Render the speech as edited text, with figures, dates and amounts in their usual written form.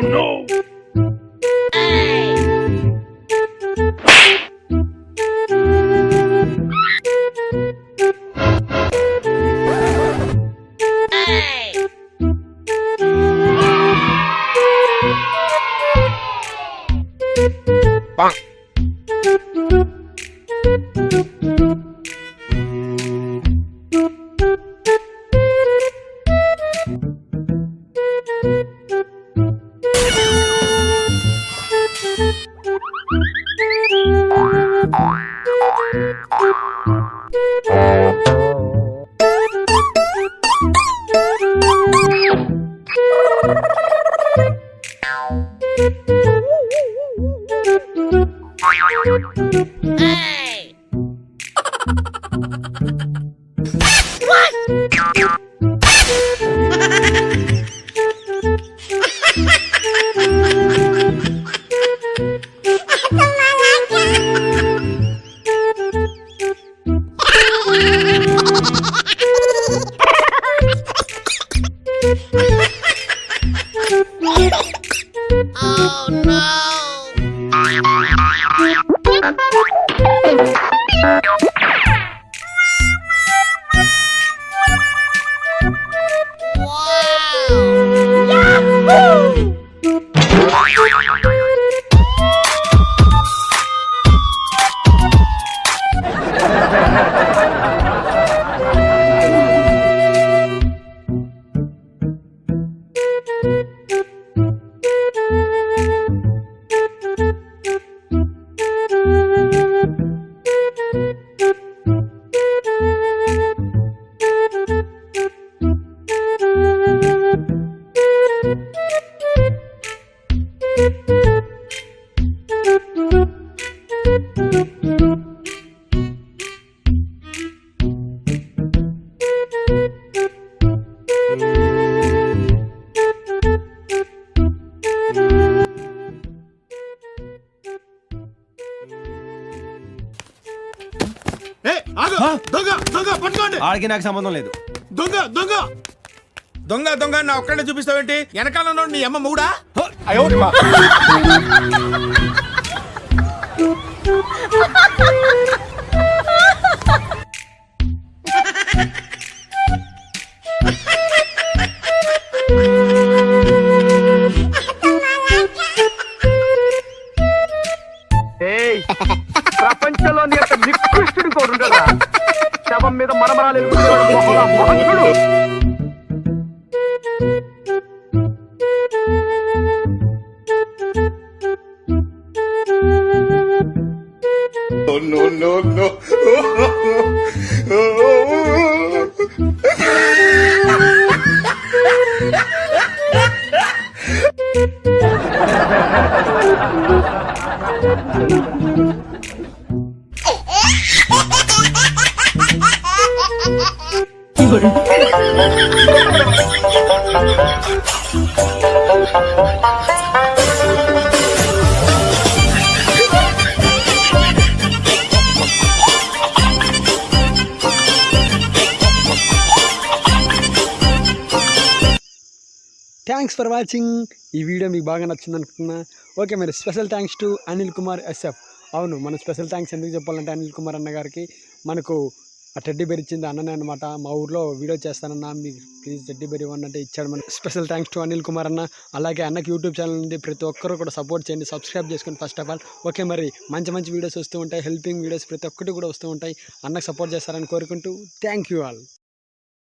no! Bonk. Hey! What? Oh no! ఆడికి నాకు సంబంధం లేదు. దొంగ దొంగ దొంగ దొంగ నా ఒక్కడే చూపిస్తావేంటి? వెనకాల నీ అమ్మ మూడా? ప్రపంచంలో నికృష్టుడు కోరుండదా శవం మీద మరమరాలు మహత్తుడు. No, no, no. Thanks for watching. ఈ వీడియో మీకు బాగా నచ్చింది అనుకుంటున్నా. ఓకే, మరి special thanks to Anil Kumar SF. అవును, మనం స్పెషల్ థ్యాంక్స్ ఎందుకు చెప్పాలంటే అనిల్ కుమార్ అన్న గారికి మనకు ఆ టెడ్డీ బేర్ ఇచ్చింది అన్ననే అనమాట. మా ఊర్లో వీడియో చేస్తానన్నా, మీకు ప్లీజ్ టెడ్డీ బేర్ ఇవ్వండి అంటే ఇచ్చాడు. మనకు special thanks to Anil Kumar అన్న. అలాగే అన్నకి యూట్యూబ్ ఛానల్ ఉంది, ప్రతి ఒక్కరు కూడా సపోర్ట్ చేయండి, సబ్స్క్రైబ్ చేసుకోండి ఫస్ట్ ఆఫ్ ఆల్. ఓకే, మరి మంచి మంచి వీడియోస్ వస్తూ ఉంటాయి, హెల్పింగ్ వీడియోస్ ప్రతి ఒక్కటి కూడా వస్తూ ఉంటాయి. అన్నకు సపోర్ట్ చేస్తారని కోరుకుంటూ థ్యాంక్ యూ ఆల్.